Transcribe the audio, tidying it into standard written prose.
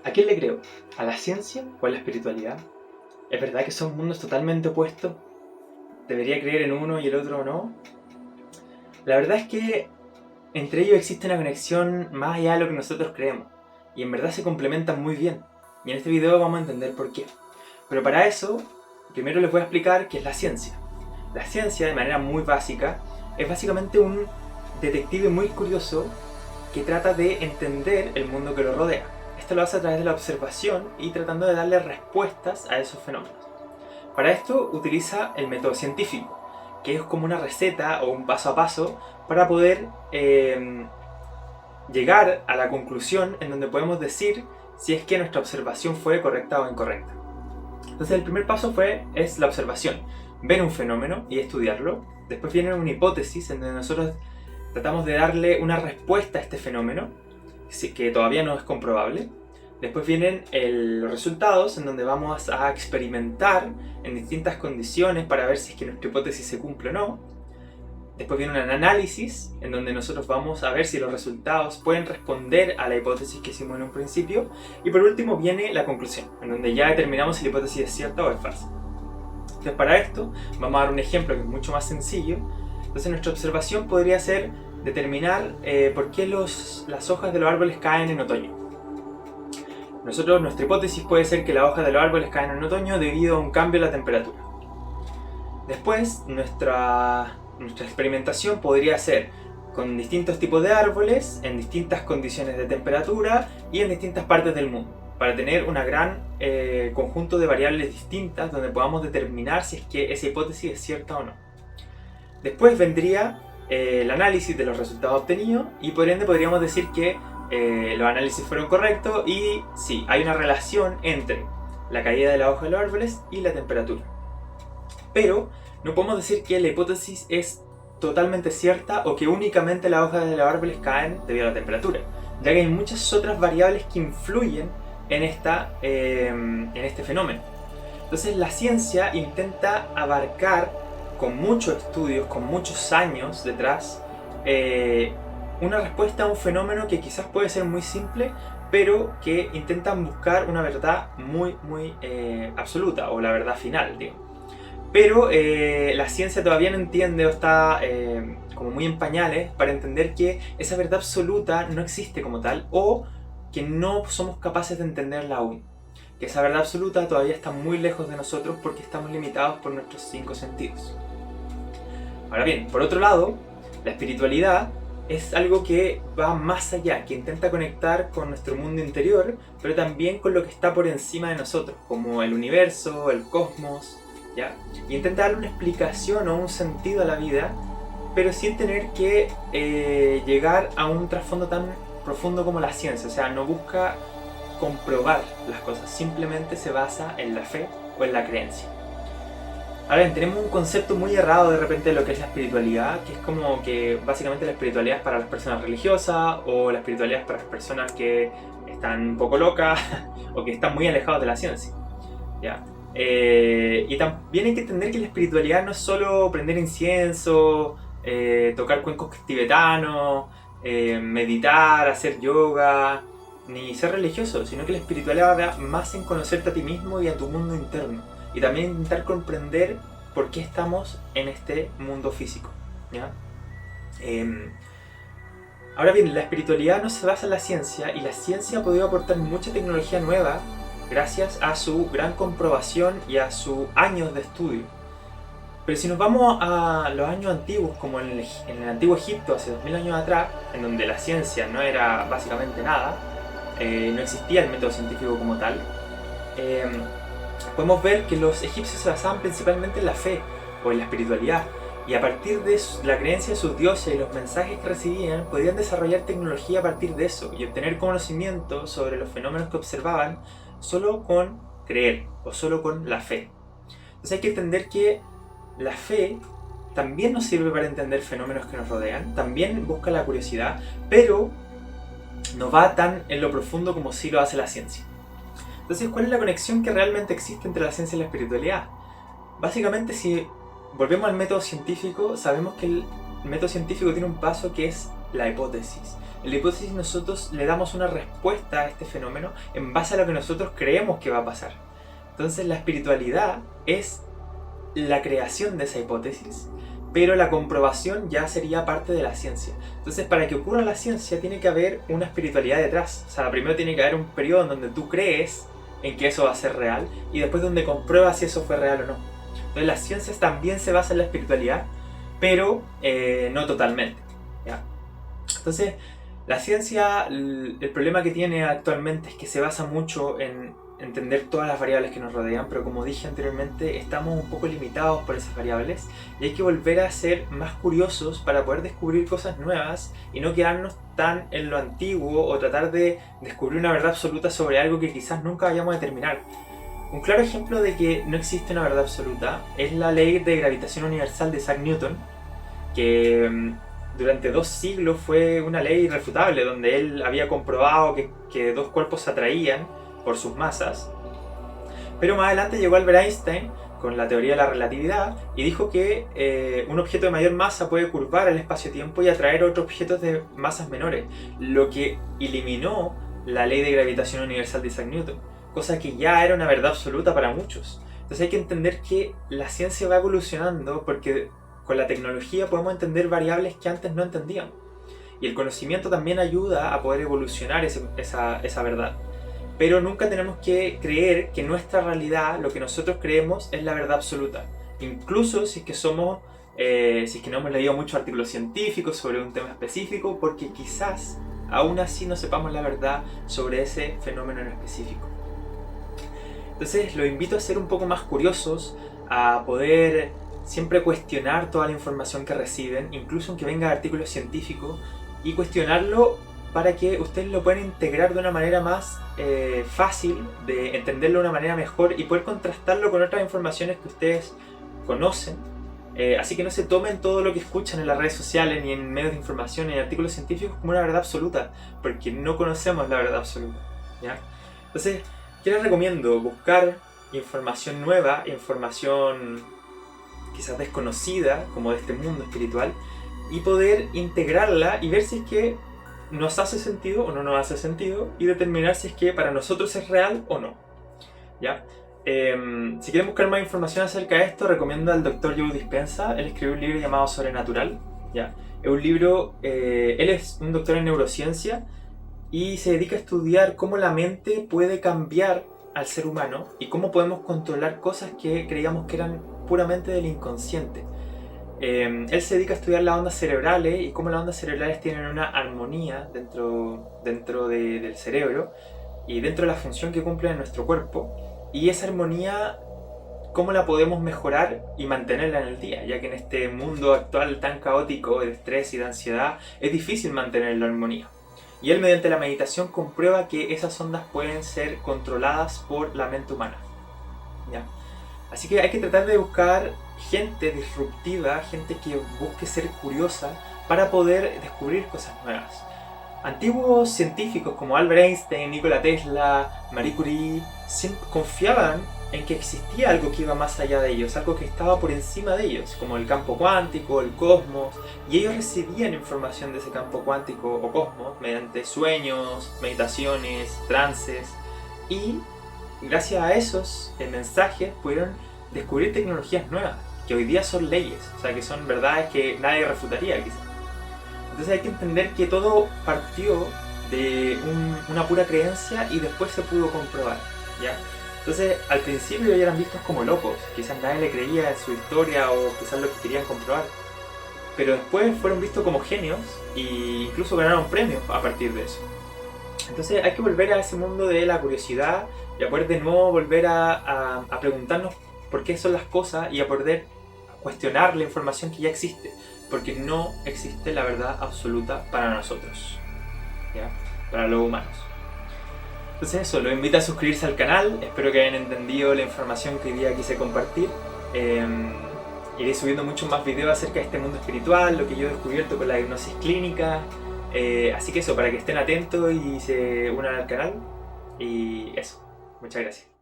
¿A quién le creo? ¿A la ciencia o a la espiritualidad? ¿Es verdad que son mundos totalmente opuestos? ¿Debería creer en uno y el otro no? La verdad es que entre ellos existe una conexión más allá de lo que nosotros creemos, y en verdad se complementan muy bien, y en este video vamos a entender por qué. Pero para eso, primero les voy a explicar qué es la ciencia. La ciencia, de manera muy básica, es básicamente un detective muy curioso que trata de entender el mundo que lo rodea. Esto lo hace a través de la observación y tratando de darle respuestas a esos fenómenos. Para esto utiliza el método científico, que es como una receta o un paso a paso para poder llegar a la conclusión en donde podemos decir si es que nuestra observación fue correcta o incorrecta. Entonces el primer paso es la observación, ver un fenómeno y estudiarlo. Después viene una hipótesis en donde nosotros tratamos de darle una respuesta a este fenómeno, que todavía no es comprobable. Después vienen los resultados, en donde vamos a experimentar en distintas condiciones para ver si es que nuestra hipótesis se cumple o no. Después viene un análisis, en donde nosotros vamos a ver si los resultados pueden responder a la hipótesis que hicimos en un principio. Y por último viene la conclusión, en donde ya determinamos si la hipótesis es cierta o es falsa. Entonces para esto vamos a dar un ejemplo que es mucho más sencillo. Entonces nuestra observación podría ser determinar por qué las hojas de los árboles caen en otoño. Nuestra hipótesis puede ser que las hojas de los árboles caen en otoño debido a un cambio en la temperatura. Después, nuestra experimentación podría ser con distintos tipos de árboles, en distintas condiciones de temperatura y en distintas partes del mundo, para tener un gran conjunto de variables distintas donde podamos determinar si es que esa hipótesis es cierta o no. Después vendría el análisis de los resultados obtenidos y por ende podríamos decir que los análisis fueron correctos y sí, hay una relación entre la caída de la hoja de los árboles y la temperatura. Pero no podemos decir que la hipótesis es totalmente cierta o que únicamente las hojas de los árboles caen debido a la temperatura, ya que hay muchas otras variables que influyen en este fenómeno. Entonces la ciencia intenta abarcar con muchos estudios, con muchos años detrás, una respuesta a un fenómeno que quizás puede ser muy simple, pero que intentan buscar una verdad muy absoluta, o la verdad final, digo. Pero la ciencia todavía no entiende o está como muy en pañales para entender que esa verdad absoluta no existe como tal, o que no somos capaces de entenderla aún. Que esa verdad absoluta todavía está muy lejos de nosotros porque estamos limitados por nuestros 5 sentidos. Ahora bien, por otro lado, la espiritualidad es algo que va más allá, que intenta conectar con nuestro mundo interior, pero también con lo que está por encima de nosotros, como el universo, el cosmos, ¿ya? Y intenta darle una explicación o un sentido a la vida, pero sin tener que llegar a un trasfondo tan profundo como la ciencia. O sea, no busca comprobar las cosas, simplemente se basa en la fe o en la creencia. Ahora bien, tenemos un concepto muy errado de repente de lo que es la espiritualidad, que es como que básicamente la espiritualidad es para las personas religiosas, o la espiritualidad es para las personas que están un poco locas o que están muy alejados de la ciencia, ¿ya? Y también hay que entender que la espiritualidad no es solo prender incienso, tocar cuencos tibetanos, meditar, hacer yoga, ni ser religioso, sino que la espiritualidad va más en conocerte a ti mismo y a tu mundo interno. Y también intentar comprender por qué estamos en este mundo físico, ¿ya? Ahora bien, la espiritualidad no se basa en la ciencia, y la ciencia ha podido aportar mucha tecnología nueva gracias a su gran comprobación y a sus años de estudio. Pero si nos vamos a los años antiguos, como en el antiguo Egipto, hace 2000 años atrás, en donde la ciencia no era básicamente nada, no existía el método científico como tal, podemos ver que los egipcios se basaban principalmente en la fe o en la espiritualidad, y a partir de la creencia de sus dioses y los mensajes que recibían, podían desarrollar tecnología a partir de eso y obtener conocimiento sobre los fenómenos que observaban solo con creer o solo con la fe. Entonces hay que entender que la fe también nos sirve para entender fenómenos que nos rodean, también busca la curiosidad, pero no va tan en lo profundo como sí lo hace la ciencia. Entonces, ¿cuál es la conexión que realmente existe entre la ciencia y la espiritualidad? Básicamente, si volvemos al método científico, sabemos que el método científico tiene un paso que es la hipótesis. En la hipótesis nosotros le damos una respuesta a este fenómeno en base a lo que nosotros creemos que va a pasar. Entonces la espiritualidad es la creación de esa hipótesis, pero la comprobación ya sería parte de la ciencia. Entonces, para que ocurra la ciencia tiene que haber una espiritualidad detrás. O sea, primero tiene que haber un periodo en donde tú crees en que eso va a ser real y después donde compruebas si eso fue real o no. Entonces las ciencias también se basan en la espiritualidad, pero no totalmente, ¿ya? Entonces, la ciencia, el problema que tiene actualmente es que se basa mucho en entender todas las variables que nos rodean, pero como dije anteriormente, estamos un poco limitados por esas variables y hay que volver a ser más curiosos para poder descubrir cosas nuevas y no quedarnos tan en lo antiguo o tratar de descubrir una verdad absoluta sobre algo que quizás nunca vayamos a determinar. Un claro ejemplo de que no existe una verdad absoluta es la ley de gravitación universal de Isaac Newton, que durante 2 siglos fue una ley irrefutable, donde él había comprobado que dos cuerpos se atraían por sus masas. Pero más adelante llegó Albert Einstein con la teoría de la relatividad y dijo que un objeto de mayor masa puede curvar el espacio-tiempo y atraer otros objetos de masas menores, lo que eliminó la ley de gravitación universal de Isaac Newton, cosa que ya era una verdad absoluta para muchos. Entonces hay que entender que la ciencia va evolucionando porque con la tecnología podemos entender variables que antes no entendíamos. Y el conocimiento también ayuda a poder evolucionar esa verdad. Pero nunca tenemos que creer que nuestra realidad, lo que nosotros creemos, es la verdad absoluta. Incluso si es que si es que no hemos leído muchos artículos científicos sobre un tema específico, porque quizás aún así no sepamos la verdad sobre ese fenómeno en específico. Entonces los invito a ser un poco más curiosos, a poder siempre cuestionar toda la información que reciben, incluso aunque venga de artículos científicos, y cuestionarlo para que ustedes lo puedan integrar de una manera más fácil, de entenderlo de una manera mejor y poder contrastarlo con otras informaciones que ustedes conocen. Así que no se tomen todo lo que escuchan en las redes sociales, ni en medios de información, ni en artículos científicos como una verdad absoluta, porque no conocemos la verdad absoluta, ¿ya? Entonces, ¿qué les recomiendo? Buscar información nueva, información quizás desconocida, como de este mundo espiritual, y poder integrarla y ver si es que nos hace sentido o no nos hace sentido y determinar si es que para nosotros es real o no, ¿ya? Si quieren buscar más información acerca de esto, recomiendo al Dr. Joe Dispenza. Él escribió un libro llamado Sobrenatural, ¿ya? Es un libro, él es un doctor en neurociencia y se dedica a estudiar cómo la mente puede cambiar al ser humano y cómo podemos controlar cosas que creíamos que eran puramente del inconsciente. Él se dedica a estudiar las ondas cerebrales y cómo las ondas cerebrales tienen una armonía dentro del cerebro y dentro de la función que cumple en nuestro cuerpo, y esa armonía cómo la podemos mejorar y mantenerla en el día, ya que en este mundo actual tan caótico de estrés y de ansiedad es difícil mantener la armonía. Y él mediante la meditación comprueba que esas ondas pueden ser controladas por la mente humana, ¿ya? Así que hay que tratar de buscar gente disruptiva, gente que busque ser curiosa para poder descubrir cosas nuevas. Antiguos científicos como Albert Einstein, Nikola Tesla, Marie Curie confiaban en que existía algo que iba más allá de ellos, algo que estaba por encima de ellos, como el campo cuántico, el cosmos, y ellos recibían información de ese campo cuántico o cosmos mediante sueños, meditaciones, trances, y gracias a esos mensajes pudieron descubrir tecnologías nuevas, que hoy día son leyes, o sea que son verdades que nadie refutaría quizás. Entonces hay que entender que todo partió de una pura creencia y después se pudo comprobar, ¿ya? Entonces al principio ya eran vistos como locos, quizás nadie le creía en su historia o quizás lo que querían comprobar, pero después fueron vistos como genios e incluso ganaron premios a partir de eso. Entonces hay que volver a ese mundo de la curiosidad y a poder de nuevo volver a preguntarnos por qué son las cosas y a poder cuestionar la información que ya existe, porque no existe la verdad absoluta para nosotros, ¿ya? Para los humanos. Entonces eso, los invito a suscribirse al canal, espero que hayan entendido la información que hoy día quise compartir. Iré subiendo muchos más videos acerca de este mundo espiritual, lo que yo he descubierto con la hipnosis clínica, así que eso, para que estén atentos y se unan al canal, y eso, muchas gracias.